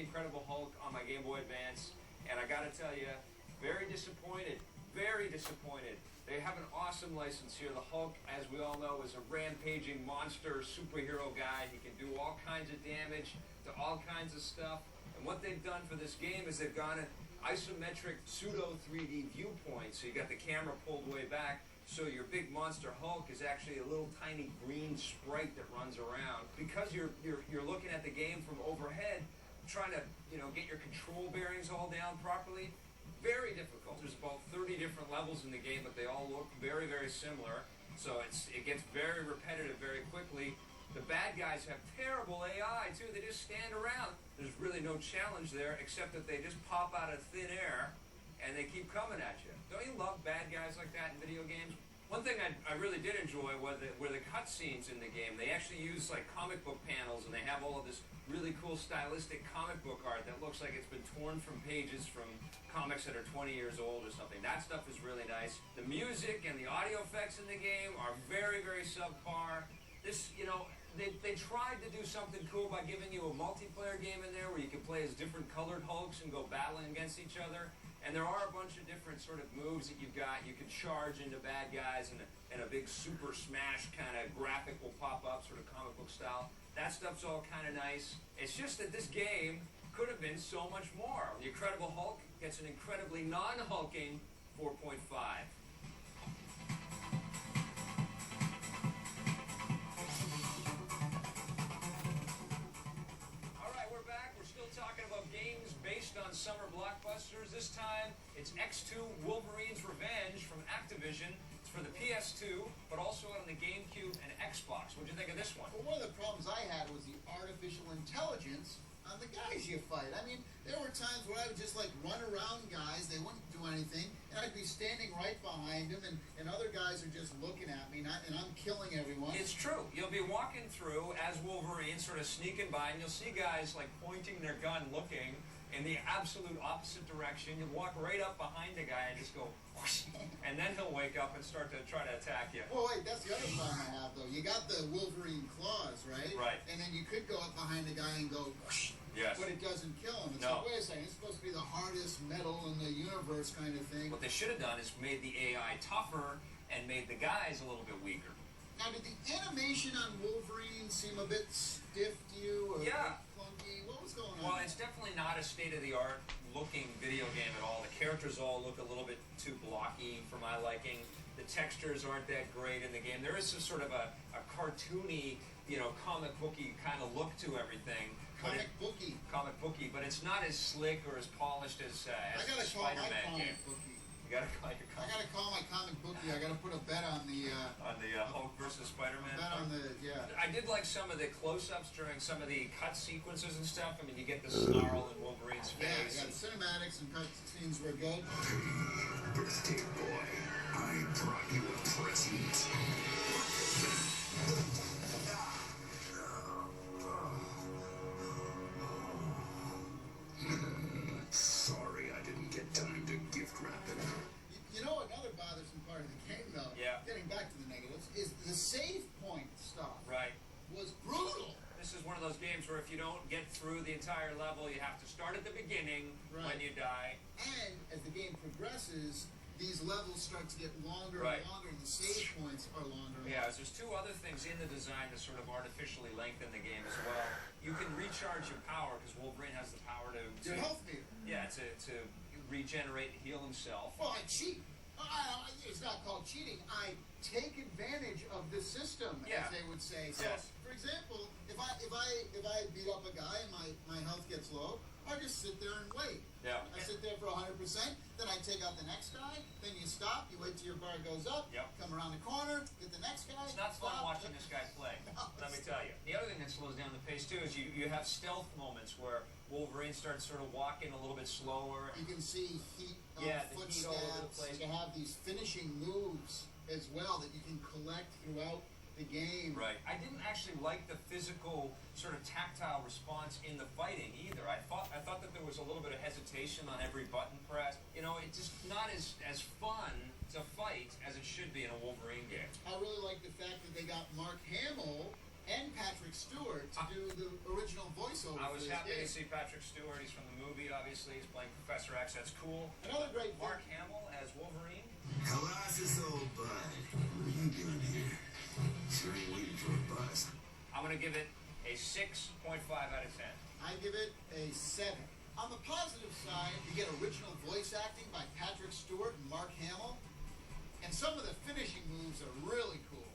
Incredible Hulk on my Game Boy Advance, and I gotta tell you, very disappointed. Very disappointed. They have an awesome license here. The Hulk, as we all know, is a rampaging monster superhero guy. He can do all kinds of damage to all kinds of stuff. And what they've done for this game is they've gone an isometric pseudo 3D viewpoint. So you got the camera pulled way back. So your big monster Hulk is actually a little tiny green sprite that runs around. Because you're looking at the game from overhead, trying to get your control bearings all down properly. Very difficult. There's about 30 different levels in the game, but they all look very, very similar. So it gets very repetitive very quickly. The bad guys have terrible AI, too. They just stand around. There's really no challenge there, except that they just pop out of thin air, and they keep coming at you. Don't you love bad guys like that in video games? One thing I really did enjoy were the cutscenes in the game. They actually use like comic book panels, and they have all of this really cool stylistic comic book art that looks like it's been torn from pages from comics that are 20 years old or something. That stuff is really nice. The music and the audio effects in the game are very, very subpar. This, they tried to do something cool by giving you a multiplayer game in there where you can play as different colored Hulks and go battling against each other. And there are a bunch of different sort of moves that you've got. You can charge into bad guys, and a big super smash kind of graphic will pop up, sort of comic book style. That stuff's all kind of nice. It's just that this game could have been so much more. The Incredible Hulk gets an incredibly non-hulking 4.5. Talking about games based on summer blockbusters. This time, it's X2 Wolverine's Revenge from Activision. It's for the PS2, but also on the GameCube and Xbox. What'd you think of this one? Well, one of the problems I had was the artificial intelligence on the guys you fight. I mean, there were times where I would just like run around guys, they wouldn't do anything, and I'd be standing right behind them, and other guys are just looking at me, and I'm killing everyone. It's true. You'll be walking through as Wolverine, sort of sneaking by, and you'll see guys like pointing their gun, looking in the absolute opposite direction. You walk right up behind the guy and just go whoosh, and then he'll wake up and start to try to attack you. Well, wait, that's the other problem I have, though. You got the Wolverine claws, right? Right. And then you could go up behind the guy and go whoosh. Yes. But it doesn't kill him. It's No. like, wait a second, it's supposed to be the hardest metal in the universe kind of thing. What they should have done is made the AI tougher and made the guys a little bit weaker. Now, did the animation on Wolverine seem a bit stiff to you? Or Yeah. clunky? What was going on? Well, it's definitely not a state-of-the-art looking video game at all. The characters all look a little bit too blocky for my liking. The textures aren't that great in the game. There is some sort of a cartoony, comic booky kind of look to everything. Comic booky. Comic booky, but it's not as slick or as polished as the I gotta call my Spider-Man comic game. bookie. You gotta call your I gotta call my comic bookie. I gotta put a bet on the. Hulk versus Spider-Man. Bet on the I did like some of the close-ups during some of the cut sequences and stuff. I mean, you get the snarl in Wolverine's face. Yeah, cinematics and cut scenes were good. Birthday boy, I brought you a present. Sorry, I didn't get time to gift wrap it. You know, another bothersome part of the game, though. Yeah. Getting back to the negatives, is the save point stuff. Right. Was brutal. This is one of those games where if you don't get through the entire level, you have to start at the beginning when Right. you die. And as the game progresses, these levels start to get longer Right. and longer, and the save points are longer. And Yeah, longer. there's two other things in the design that sort of artificially lengthen the game as well. You can recharge your power because Wolverine has the power to Your health meter. to regenerate and heal himself. Well, I cheat. It's not called cheating. I take advantage of the system, Yeah. as they would say. So, Yes. for example, if I beat up a guy and my health gets low, I just sit there and wait. Yeah. I sit there for 100%, then I take out the next guy, then you stop, you wait till your bar goes up, Yep. come around the corner, get the next guy. It's not fun stop. watching this guy play, let me tell you. The other thing that slows down the pace, too, is you have stealth moments where Wolverine starts sort of walking a little bit slower. You can see heat on Yeah, the heat footsteps. all over the place. You have these finishing moves as well that you can collect throughout the game. Right. I didn't actually like the physical sort of tactile response in the fighting either. I thought that there was a little bit of hesitation on every button press. It's just not as fun to fight as it should be in a Wolverine game. I really like the fact that they got Mark Hamill and Patrick Stewart to do the original voiceover. I was for this happy to game. see Patrick Stewart. He's from the movie, obviously. He's playing Professor X. That's cool. Another great thing. Mark Hamill as Wolverine. Colossus, old bud. What are you doing here? Sure ain't waiting for a bus. I'm going to give it a 6.5 out of 10. I give it a 7. On the positive side, you get original voice acting by Patrick Stewart and Mark Hamill, and some of the finishing moves are really cool.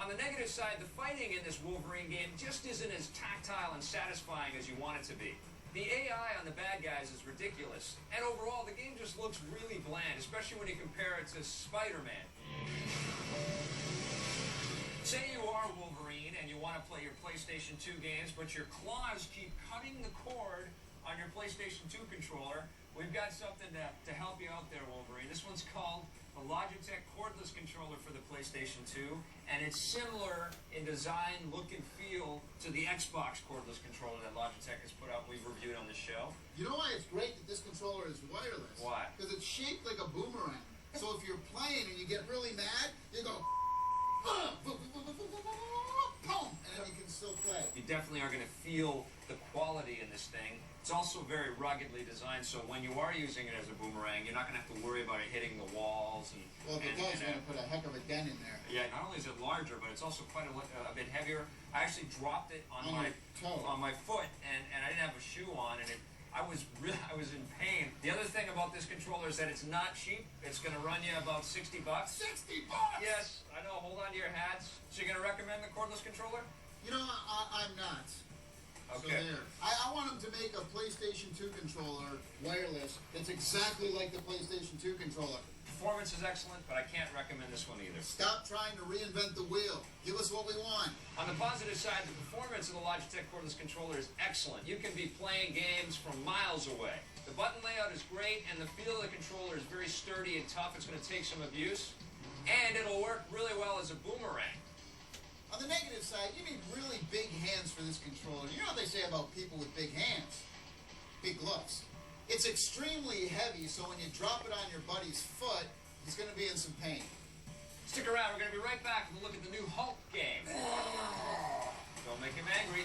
On the negative side, the fighting in this Wolverine game just isn't as tactile and satisfying as you want it to be. The AI on the bad guys is ridiculous, and overall the game just looks really bland, especially when you compare it to Spider-Man. Say you are Wolverine and you want to play your PlayStation 2 games, but your claws keep cutting the cord on your PlayStation 2 controller. We've got something to help you out there, Wolverine. This one's called the Logitech cordless controller for the PlayStation 2, and it's similar in design, look, and feel to the Xbox cordless controller that Logitech has put out. We've reviewed on the show. You know why it's great that this controller is wireless? Why? Because it's shaped like a boomerang. So if you're playing and you get really mad, you go, boom, and then you can still play. You definitely are going to feel the quality in this thing. It's also very ruggedly designed, so when you are using it as a boomerang, you're not going to have to worry about it hitting the walls. Well, if it does, you're going to put a heck of a dent in there. Yeah, not only is it larger, but it's also quite a bit heavier. I actually dropped it on On my your toe. on my foot, and I didn't have a shoe on, and I was in pain. The other thing about this controller is that it's not cheap. It's going to run you about $60. 60 bucks? Yes, I know. Hold on to your hats. So you're going to recommend the cordless controller? You know, I'm not. Okay. So there. I want them to make a PlayStation 2 controller wireless that's exactly like the PlayStation 2 controller. Performance is excellent, but I can't recommend this one either. Stop trying to reinvent the wheel. Give us what we want. On the positive side, the performance of the Logitech cordless controller is excellent. You can be playing games from miles away. The button layout is great, and the feel of the controller is very sturdy and tough. It's going to take some abuse, and it'll work really well as a boomerang. On the negative side, you need really big hands for this controller. You know what they say about people with big hands? Big gloves. It's extremely heavy, so when you drop it on your buddy's foot, he's going to be in some pain. Stick around. We're going to be right back with a look at the new Hulk game. Don't make him angry.